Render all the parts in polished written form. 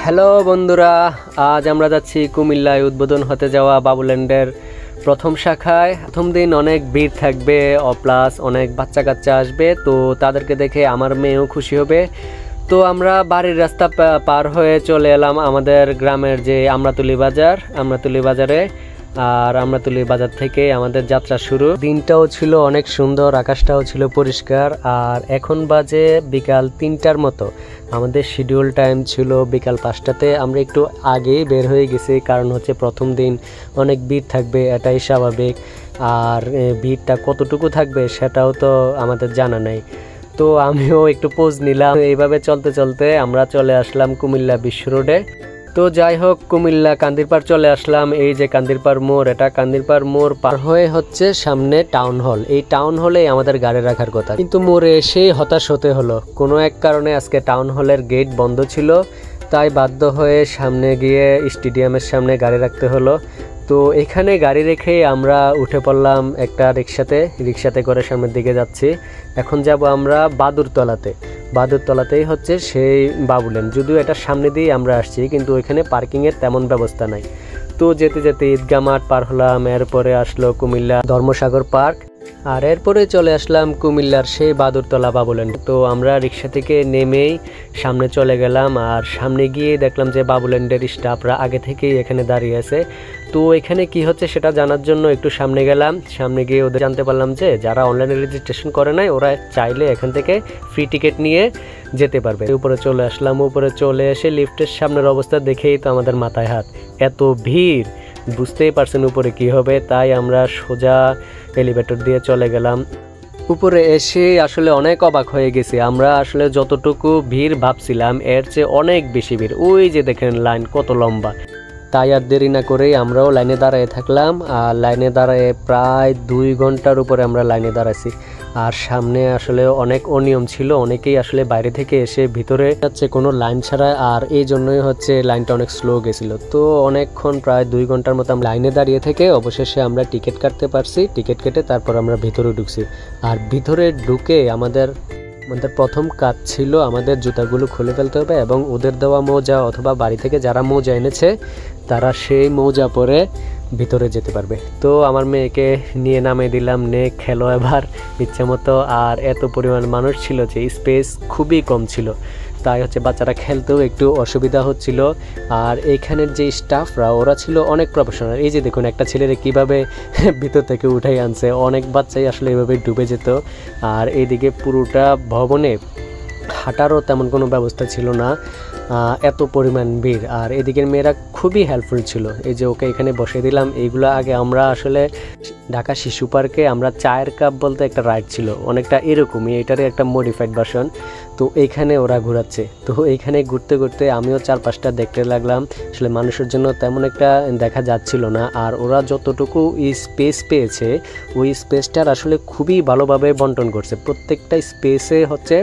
Hello বন্ধুরা, আজ আমরা যাচ্ছি কুমিল্লায় উদ্বোধন হতে যাওয়া বাবুল্যান্ডের প্রথম শাখায়। প্রথম দিন অনেক ভিড় থাকবে, প্লাস অনেক বাচ্চা কাচ্চা আসবে, তো তাদেরকে দেখে আমার মেয়েও খুশি হবে। তো আমরা বাড়ির রাস্তা পার হয়ে চলে এলাম আমাদের গ্রামের যে আমরাতুলি বাজারে। আর আমরাতুলি বাজার থেকে আমাদের যাত্রা শুরু। দিনটাও ছিল অনেক সুন্দর, আকাশটাও ছিল পরিষ্কার। আর এখন বাজে বিকাল 3টার মতো। আমাদের শিডিউল টাইম ছিল বিকাল 5টাতে। আমরা একটু আগেই বের হয়ে গেছি, কারণ হচ্ছে প্রথম দিন অনেক ভিড় থাকবে, এটাই স্বাভাবিক। আর ভিড়টা কতটুকু থাকবে সেটাও তো আমাদের জানা নেই। তো আমিও একটু পোজ নিলাম। এইভাবে চলতে চলতে আমরা চলে আসলাম কুমিল্লা বিশ্ব রোডে। তো যাই হোক, কুমিল্লা কান্দিরপাড় চলে আসলাম। এই যে কান্দিরপাড় মোড়, এটা কান্দিরপাড় মোড় পার হয়ে হচ্ছে সামনে টাউন হল। এই টাউন হলে আমাদের গাড়ি রাখার কথা, কিন্তু মোড়ে এসেই হতাশ হতে হলো। কোনো এক কারণে আজকে টাউন হলের গেট বন্ধ ছিল, তাই বাধ্য হয়ে সামনে গিয়ে স্টেডিয়ামের সামনে গাড়ি রাখতে হলো। তো এখানে গাড়ি রেখে আমরা উঠে পড়লাম একটা রিক্সাতে করে সামনের দিকে যাচ্ছি। এখন যাব আমরা বাদুরতলাতেই হচ্ছে সেই বাবুল্যান্ড। যদিও এটার সামনে দিয়ে আমরা আসছি, কিন্তু ওইখানে পার্কিংয়ের তেমন ব্যবস্থা নাই। তো যেতে যেতে ঈদগাহ মাঠ পার হলাম, এরপরে আসলো কুমিল্লা ধর্মসাগর পার্ক, আর এরপরে চলে আসলাম কুমিল্লার সেই বাদুরতলা বাবুল্যান্ড। তো আমরা রিক্সা থেকে নেমেই সামনে চলে গেলাম, আর সামনে গিয়ে দেখলাম যে বাবুল্যান্ডের স্টাফরা আগে থেকেই এখানে দাঁড়িয়ে আছে। তো এখানে কি হচ্ছে সেটা জানার জন্য একটু সামনে গেলাম। সামনে গিয়ে ওদের জানতে পারলাম যে যারা অনলাইনে রেজিস্ট্রেশন করে নাই, ওরা চাইলে এখান থেকে ফ্রি টিকিট নিয়ে যেতে পারবে। উপরে চলে আসলাম। উপরে চলে এসে লিফটের সামনের অবস্থা দেখেই তো আমাদের মাথায় হাত, এত ভিড়, বুঝতেই পারছেন উপরে কি হবে। তাই আমরা সোজা এলিভেটর দিয়ে চলে গেলাম। উপরে এসে আসলে অনেক অবাক হয়ে গেছি। আমরা আসলে যতটুকু ভিড় ভাবছিলাম এর চেয়ে অনেক বেশি ভিড়। ওই যে দেখেন লাইন কত লম্বা। তাই আর দেরি না করেই আমরাও লাইনে দাঁড়িয়ে থাকলাম। আর লাইনে দাঁড়িয়ে প্রায় 2 ঘন্টার উপরে আমরা লাইনে দাঁড়াইছি। আর সামনে আসলে অনেক অনিয়ম ছিল, অনেকেই আসলে বাইরে থেকে এসে ভিতরে যাচ্ছে কোনো লাইন ছাড়া। আর এই জন্যই হচ্ছে লাইনটা অনেক স্লো গেছিলো। তো অনেকক্ষণ প্রায় 2 ঘন্টার মতো আমরা লাইনে দাঁড়িয়ে থেকে অবশেষে আমরা টিকিট কাটতে পারছি। টিকিট কেটে তারপর আমরা ভিতরে ঢুকছি। আর ভিতরে ঢুকে আমাদের প্রথম কাজ ছিল আমাদের জুতাগুলো খুলে ফেলতে হবে, এবং ওদের দেওয়া মোজা অথবা বাড়ি থেকে যারা মোজা এনেছে তারা সেই মোজা পরে ভিতরে যেতে পারবে। তো আমার মেয়েকে নিয়ে নামিয়ে দিলাম, নে খেলো এবার ইচ্ছে মতো। আর এত পরিমাণ মানুষ ছিল যে স্পেস খুবই কম ছিল, তাই হচ্ছে বাচ্চারা খেলতেও একটু অসুবিধা হচ্ছিল। আর এইখানের যে স্টাফরা ওরা ছিল অনেক প্রফেশনাল। এই যে দেখুন একটা ছেলেরে কীভাবে ভিতর থেকে উঠাই আনছে। অনেক বাচ্চাই আসলে এভাবে ডুবে যেত। আর এইদিকে পুরোটা ভবনে হাঁটারও তেমন কোনো ব্যবস্থা ছিল না, এত পরিমাণ ভিড়। আর এদিকের মেয়েরা খুবই হেল্পফুল ছিল। এই যে ওকে এখানে বসে দিলাম। এইগুলো আগে আমরা আসলে ঢাকা শিশু পার্কে আমরা চায়ের কাপ বলতে একটা রাইড ছিল, অনেকটা এরকমই, এটারই একটা মডিফাইড ভার্সন। তো এইখানে ওরা ঘোরাচ্ছে। তো এইখানে ঘুরতে ঘুরতে আমিও 4-5টা দেখতে লাগলাম। আসলে মানুষের জন্য তেমন একটা দেখা যাচ্ছিল না। আর ওরা যতটুকু স্পেস পেয়েছে ওই স্পেসটার আসলে খুবই ভালোভাবে বন্টন করছে। প্রত্যেকটা স্পেসে হচ্ছে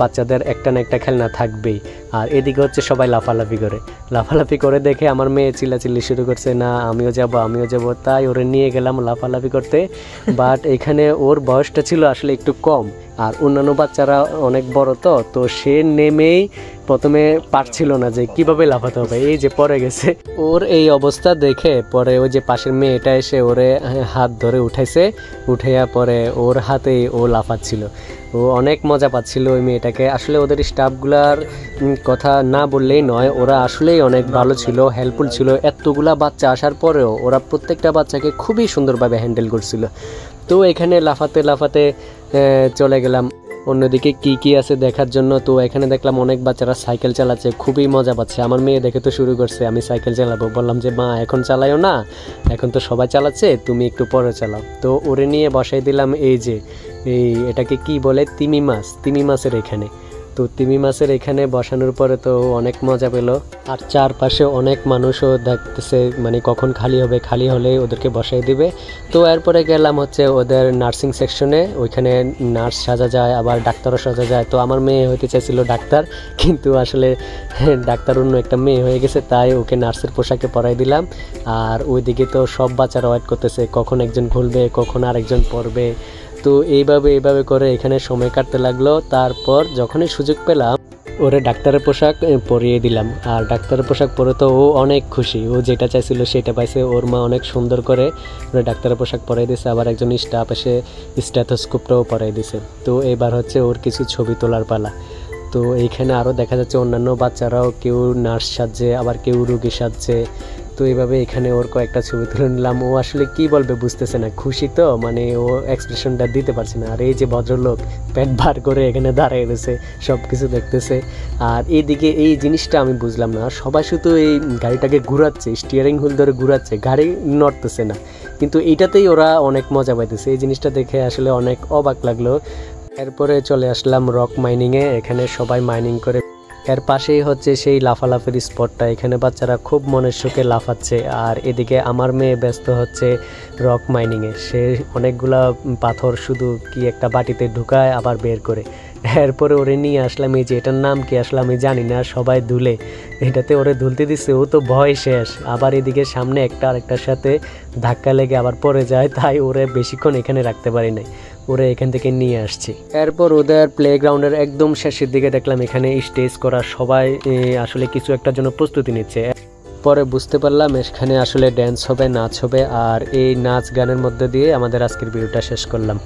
বাচ্চাদের একটা না একটা খেলনা থাকবেই। আর এদিকে হচ্ছে সবাই লাফালাফি করে দেখে আমার মেয়ে চিল্লাচিল্লি শুরু করছে, না আমিও যাব। তাই ওরে নিয়ে গেলাম লাফালাফি করতে। বাট এখানে ওর বয়সটা ছিল আসলে একটু কম, আর অন্যান্য বাচ্চারা অনেক বড়। তো সে নেমেই প্রথমে পারছিল না যে কিভাবে লাফাতে হবে, এই যে পড়ে গেছে। ওর এই অবস্থা দেখে পরে ওই যে পাশের মেয়েটা এসে ওরে হাত ধরে উঠাইয়া পরে ওর হাতেই ও লাফাচ্ছিল। ও অনেক মজা পাচ্ছিল ওই মেয়েটাকে। আসলে ওদের স্টাফগুলার কথা না বললেই নয়, ওরা আসলেই অনেক ভালো ছিল, হেল্পফুল ছিল। এতগুলা বাচ্চা আসার পরেও ওরা প্রত্যেকটা বাচ্চাকে খুবই সুন্দরভাবে হ্যান্ডেল করছিল। তো এখানে লাফাতে চলে গেলাম অন্যদিকে কি আছে দেখার জন্য। তো এখানে দেখলাম অনেক বাচ্চারা সাইকেল চালাচ্ছে, খুবই মজা পাচ্ছে। আমার মেয়ে দেখে তো শুরু করছে আমি সাইকেল চালাবো। বললাম যে মা এখন চালাইও না, এখন তো সবাই চালাচ্ছে, তুমি একটু পরে চালাও। তো ওরে নিয়ে বসাই দিলাম এটাকে কি বলে, তিমি মাছের এখানে। তো তিমি মাছের এখানে বসানোর পরে তো অনেক মজা পেল। আর চারপাশে অনেক মানুষও দেখতেছে, মানে কখন খালি হবে, খালি হলে ওদেরকে বসাই দিবে। তো এরপরে গেলাম হচ্ছে ওদের নার্সিং সেকশনে। ওইখানে নার্স সাজা যায়, আবার ডাক্তারও সাজা যায়। তো আমার মেয়ে হতে চাইছিল ডাক্তার, কিন্তু আসলে ডাক্তার অন্য একটা মেয়ে হয়ে গেছে, তাই ওকে নার্সের পোশাকে পরাই দিলাম। আর ওইদিকে তো সব বাচ্চারা ওয়েট করতেছে কখন একজন খুলবে, কখন আরেকজন পড়বে। তো এইভাবে করে এখানে সময় কাটতে লাগলো। তারপর যখনই সুযোগ পেলাম ওরে ডাক্তারের পোশাক পরিয়ে দিলাম, আর ডাক্তারের পোশাক পরে তো ও অনেক খুশি, ও যেটা চাইছিল সেটা পাইছে। ওর মা অনেক সুন্দর করে ওরে ডাক্তারের পোশাক পরিয়ে দিয়েছে, আবার একজন স্টাফ এসে স্ট্যাথোস্কোপটাও পরিয়ে দিয়েছে। তো এবার হচ্ছে ওর কিছু ছবি তোলার পালা। তো এইখানে আরও দেখা যাচ্ছে অন্যান্য বাচ্চারাও কেউ নার্স সাজছে, আবার কেউ রুগী সাজছে। তো এইভাবে এখানে ওর কয়েকটা ছবি তুলে নিলাম। ও আসলে কি বলবে বুঝতেছে না, খুশি তো, মানে ও এক্সপ্রেশনটা দিতে পারছে না। আর এই যে ভদ্রলোক পেট ভার করে এখানে দাঁড়িয়ে রয়েছে, সব কিছু দেখতেছে। আর এইদিকে এই জিনিসটা আমি বুঝলাম না, সবাই শুধু এই গাড়িটাকে ঘুরাচ্ছে, স্টিয়ারিং হুইল ধরে ঘুরাচ্ছে, গাড়ি নড়তেছে না, কিন্তু এইটাতেই ওরা অনেক মজা পাইতেছে। এই জিনিসটা দেখে আসলে অনেক অবাক লাগলো। এরপরে চলে আসলাম রক মাইনিংয়ে, এখানে সবাই মাইনিং করে। এর পাশেই হচ্ছে সেই লাফালাফির স্পটটা, এখানে বাচ্চারা খুব মনের সুখে লাফাচ্ছে। আর এদিকে আমার মেয়ে ব্যস্ত হচ্ছে রক মাইনিংয়ে, সে অনেকগুলা পাথর শুধু কি একটা বাটিতে ঢুকায় আবার বের করে। এরপরে ওরে নিয়ে আসলাম, এই যে এটার নাম কি আসলে আমি জানি না, সবাই দুলে, এটাতে ওরে দুলতে দিচ্ছে, ও তো ভয় শেষ। আবার এদিকে সামনে একটা আরেকটার সাথে ধাক্কা লেগে আবার পড়ে যায়, তাই ওরে বেশিক্ষণ এখানে রাখতে পারি নাই, ওরা এখান থেকে নিয়ে আসছি। এরপর ওদের প্লেগ্রাউন্ডের একদম শেষের দিকে দেখলাম এখানে স্টেজ করা, সবাই আসলে কিছু একটার জন্য প্রস্তুতি নিচ্ছে। পরে বুঝতে পারলাম এখানে আসলে ড্যান্স হবে, নাচ হবে। আর এই নাচ গানের মধ্যে দিয়ে আমাদের আজকের ভিডিওটা শেষ করলাম।